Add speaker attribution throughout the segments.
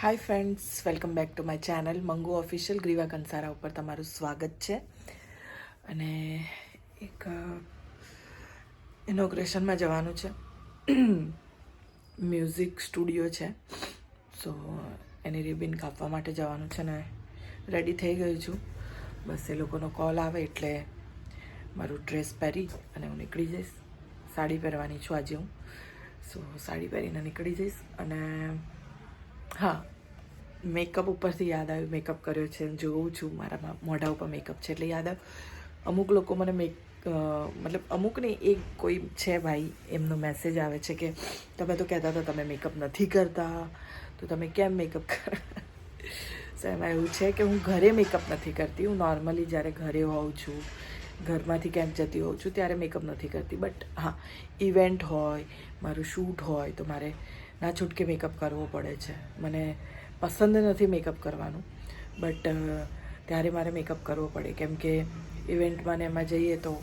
Speaker 1: Hi friends, welcome back to my channel Mangu official. Griva Kansara ઉપર તમારું સ્વાગત છે. અને એક ઇનોગ્રેશનમાં જવાનું છે. મ્યુઝિક સ્ટુડિયો છે, સો એની રિબિન કાપવા માટે જવાનું છે ને રેડી થઈ ગઈ છું. બસ એ લોકોનો કોલ આવે એટલે મારું ડ્રેસ પહેરી અને હું નીકળી જઈશ. સાડી પહેરવાની છું આજે હું, સો સાડી પહેરીને નીકળી જઈશ. અને હા, મેકઅપ ઉપરથી યાદ આવ્યું, મેકઅપ કર્યો છે, જોઉં છું મારા મોઢા ઉપર મેકઅપ છે એટલે યાદ આવ્યું. અમુક લોકો મને મતલબ અમુક નહીં, એક કોઈ છે ભાઈ, એમનો મેસેજ આવે છે કે તમે તો કહેતા હતા તમે મેકઅપ નથી કરતા, તો તમે કેમ મેકઅપ કરો? સો એમાં એવું છે કે હું ઘરે મેકઅપ નથી કરતી. હું નોર્મલી જ્યારે ઘરે હોઉં છું, ઘરમાંથી કેમ જતી હોઉં છું ત્યારે મેકઅપ નથી કરતી. બટ હા, ઇવેન્ટ હોય, મારું શૂટ હોય તો મારે ના છૂટકે મેકઅપ કરવો પડે છે. મને પસંદ નથી મેકઅપ કરવાનું, બટ ત્યારે મારે મેકઅપ કરવો પડે, કેમ કે ઇવેન્ટમાં ને એમાં જઈએ તો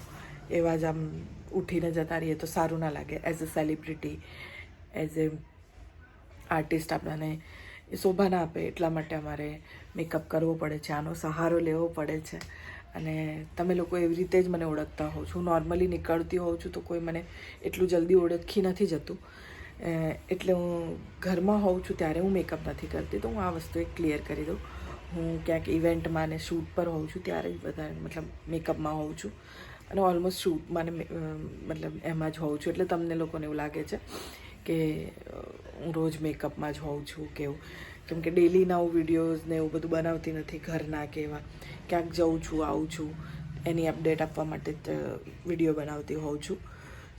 Speaker 1: એવા જ આમ ઉઠીને જતા રહીએ તો સારું ના લાગે. As a celebrity, as a artist આપણને એ શોભા ના આપે. એટલા માટે અમારે મેકઅપ કરવો પડે છે, આનો સહારો લેવો પડે છે. અને તમે લોકો એવી રીતે જ મને ઓળખતા હોવ છો. હું નોર્મલી નીકળતી હોઉં છું તો કોઈ મને એટલું જલ્દી ઓળખી નથી જતું. એટલે હું ઘરમાં હોઉં છું ત્યારે હું મેકઅપ નથી કરતી. તો હું આ વસ્તુ એક ક્લિયર કરી દઉં. હું ક્યાંક ઇવેન્ટમાં ને શૂટ પર હોઉં છું ત્યારે જ વધારે મતલબ મેકઅપમાં હોઉં છું. અને ઓલમોસ્ટ શૂટમાં ને મતલબ એમાં જ હોઉં છું. એટલે તમને લોકોને એવું લાગે છે કે હું રોજ મેકઅપમાં જ હોઉં છું કે એવું, કેમ કે ડેલીના હું વિડીયોઝ ને એવું બધું બનાવતી નથી ઘરના કે એવા. ક્યાંક જઉં છું, આવું છું, એની અપડેટ આપવા માટે જ વિડીયો બનાવતી હોઉં છું.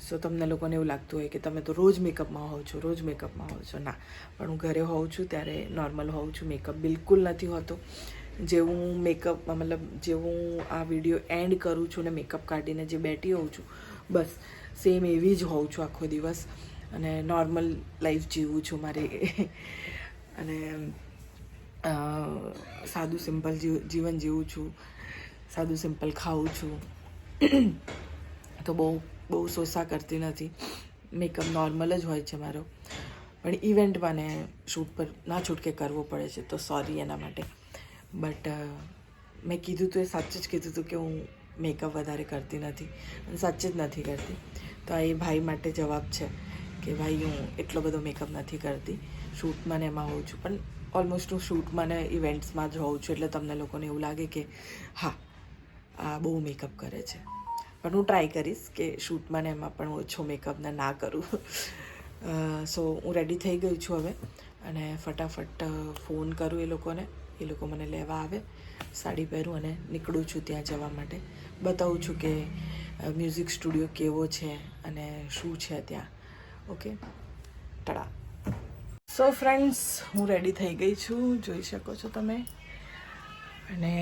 Speaker 1: સો તમને લોકોને એવું લાગતું હોય કે તમે તો રોજ મેકઅપમાં હોવ છો, રોજ મેકઅપમાં હોવ છો. ના, પણ હું ઘરે હોઉં છું ત્યારે નોર્મલ હોઉં છું. મેકઅપ બિલકુલ નથી હોતો. જેવું હું મેકઅપમાં મતલબ જેવું હું આ વિડીયો એન્ડ કરું છું ને મેકઅપ કાઢીને જે બેઠી હોઉં છું, બસ સેમ એવી જ હોઉં છું આખો દિવસ. અને નોર્મલ લાઈફ જીવું છું મારી. અને સાદું સિમ્પલ જીવન જીવું છું, સાદું સિમ્પલ ખાઉં છું. તો બહુ સોસા કરતી નથી. મેકઅપ નોર્મલ જ હોય છે મારો. પણ ઇવેન્ટમાં ને શૂટ પર ના છૂટકે કરવો પડે છે, તો સોરી એના માટે. બટ મેં કીધું તો એ સાચું જ કીધું હતું કે હું મેકઅપ વધારે કરતી નથી, અને સાચે જ નથી કરતી. તો આ એ ભાઈ માટે જવાબ છે કે ભાઈ હું એટલો બધો મેકઅપ નથી કરતી. શૂટમાં ને એમાં હોઉં છું, પણ ઓલમોસ્ટ હું શૂટમાં ને ઇવેન્ટ્સમાં જ હોઉં છું. એટલે તમને લોકોને એવું લાગે કે હા, આ બહુ મેકઅપ કરે છે. પણ હું ટ્રાય કરીશ કે શૂટમાં ને એમાં પણ ઓછો મેકઅપને ના કરું. સો હું રેડી થઈ ગઈ છું હવે, અને ફટાફટ ફોન કરું એ લોકોને. એ લોકો મને લેવા આવે, સાડી પહેરું અને નીકળું છું ત્યાં જવા માટે. બતાવું છું કે મ્યુઝિક સ્ટુડિયો કેવો છે અને શું છે ત્યાં. ઓકે, ટડા. સો ફ્રેન્ડ્સ, હું રેડી થઈ ગઈ છું, જોઈ શકો છો તમે. અને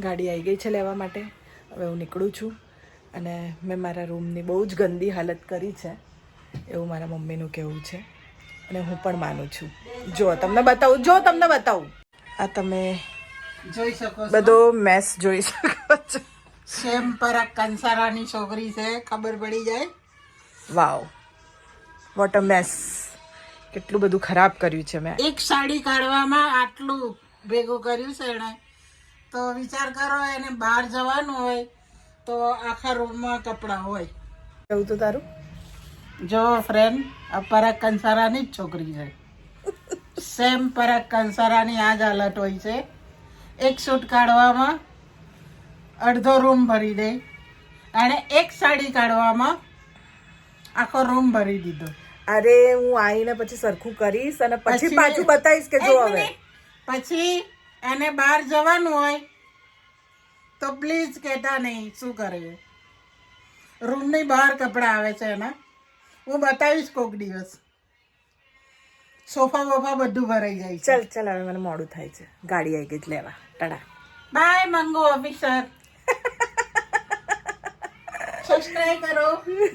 Speaker 1: ગાડી આવી ગઈ છે લેવા માટે. હવે હું નીકળું છું. અને મેં મારા રૂમની બહુ જ ગંદી હાલત કરી છે એવું મારા મમ્મીનું કહેવું છે, અને હું પણ માનું છું. જો તમને બતાવું, આ તમે
Speaker 2: જોઈ શકો છો.
Speaker 1: બધો મેસ જોઈ શકો છો.
Speaker 2: સેમ પરાગ કંસારાની છોકરી છે, ખબર પડી જાય.
Speaker 1: વાવ, વોટ અ મેસ. કેટલું બધું ખરાબ કર્યું છે મેં.
Speaker 2: એક સાડી કાઢવામાં આટલું ભેગું કર્યું છે એણે. તો વિચાર કરો, એને બહાર જવાનું હોય તો આખા રૂમમાં કપડાં હોય.
Speaker 1: એવું તો તારું.
Speaker 2: જો ફ્રેન્ડ, આ પરાગ કંસારાની જ છોકરી છે. સેમ પરાગ કંસારાની આ જ હાલત હોય છે. એક સૂટ કાઢવામાં અડધો રૂમ ભરી દે, અને એક સાડી કાઢવામાં આખો રૂમ ભરી દીધો.
Speaker 1: અરે હું આવીને પછી સરખું કરીશ અને પછી પાછું બતાવીશ કે જો હવે.
Speaker 2: પછી એને બહાર જવાનું હોય તો પ્લીઝ કહેતા નહીં શું કરે. રૂમની બહાર કપડાં આવે છે એના, હું બતાવીશ કોક દિવસ. સોફા બોફા બધું ભરાઈ જાય છે.
Speaker 1: ચાલ હવે મને મોડું થાય છે. ગાડી આવી ગઈ જ લેવા. Tata.
Speaker 2: Bye Mangu officer. Subscribe કરો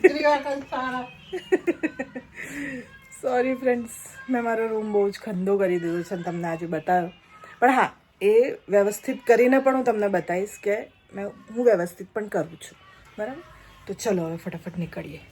Speaker 2: ગ્રીવા કંસારા.
Speaker 1: સોરી ફ્રેન્ડ્સ, મેં મારો રૂમ બહુ જ ખંદો કરી દીધો છે અને તમને આજે બતાવ્યો. પણ હા, એ વ્યવસ્થિત કરીને પણ હું તમને બતાવીશ કે હું વ્યવસ્થિત પણ કરું છું. બરાબર? તો ચલો હવે ફટાફટ નીકળીએ.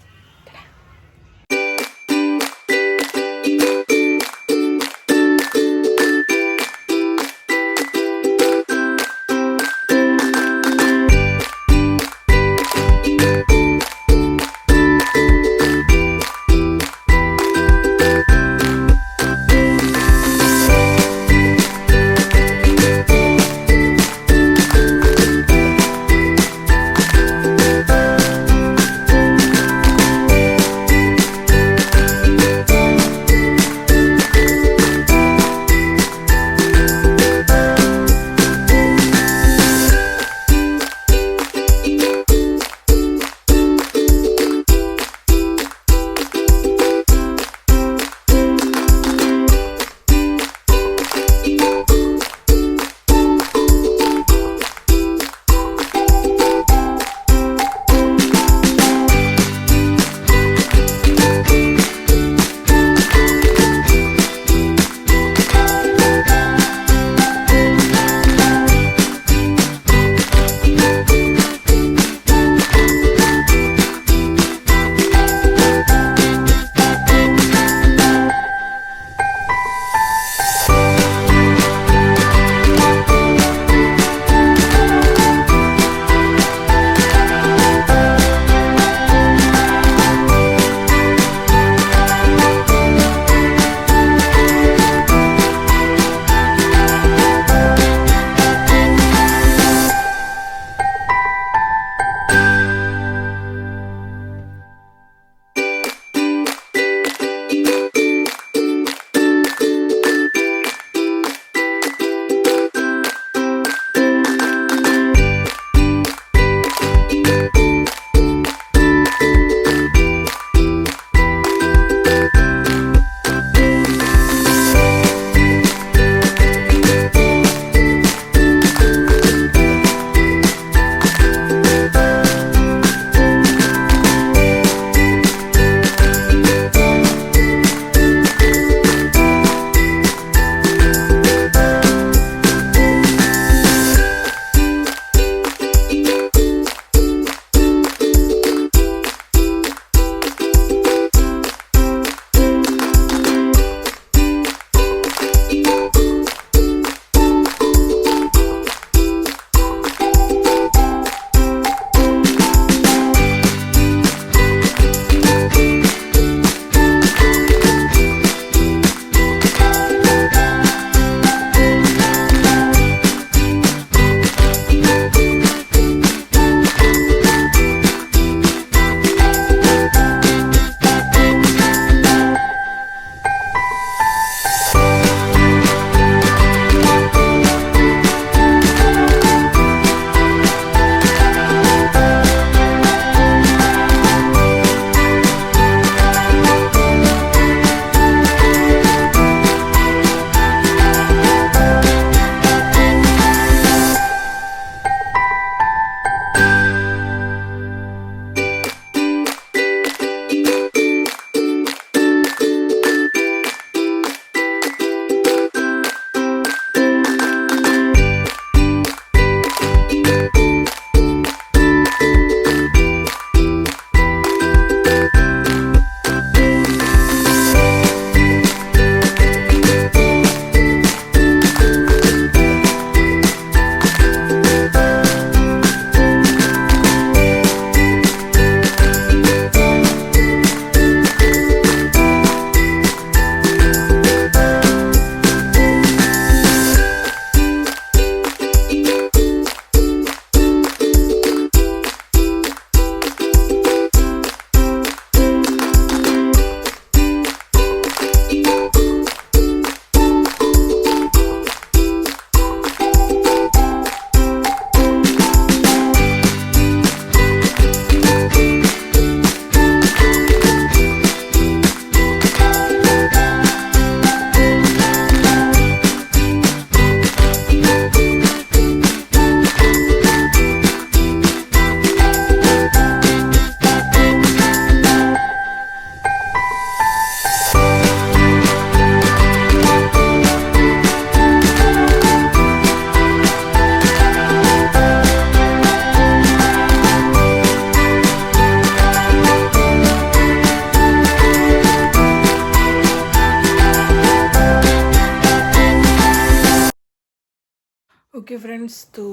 Speaker 1: ઓકે ફ્રેન્ડ્સ, તો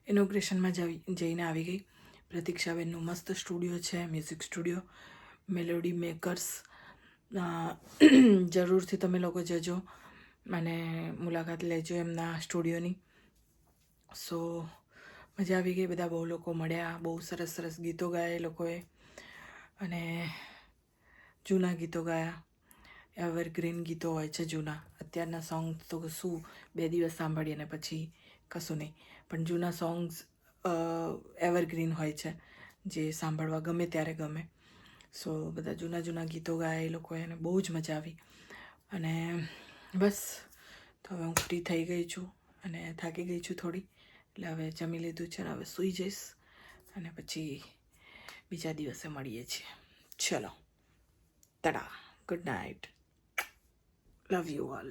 Speaker 1: ઇનોગ્રેશનમાં જઈને આવી ગઈ. પ્રતીક્ષાબેનનું મસ્ત સ્ટુડિયો છે, મ્યુઝિક સ્ટુડિયો, મેલોડી મેકર્સ. જરૂરથી તમે લોકો જજો અને મુલાકાત લેજો એમના સ્ટુડિયોની. સો મજા આવી ગઈ. બધા બહુ લોકો મળ્યા, બહુ સરસ સરસ ગીતો ગાયા એ લોકોએ અને જૂના ગીતો ગાયા. એવરગ્રીન ગીતો હોય છે જૂના. અત્યારના સોંગ્સ તો શું 2 દિવસ સાંભળીએ ને પછી કશું નહીં, પણ જૂના સોંગ્સ એવરગ્રીન હોય છે, જે સાંભળવા ગમે ત્યારે ગમે. સો બધા જૂના જૂના ગીતો ગાયા એ લોકોએ અને બહુ જ મજા આવી. અને બસ, તો હવે હું ફ્રી થઈ ગઈ છું અને થાકી ગઈ છું થોડી, એટલે હવે જમી લીધું છે ને હવે સૂઈ જઈશ અને પછી બીજા દિવસે મળીએ છીએ. ચલો, તડા, good night, love you all.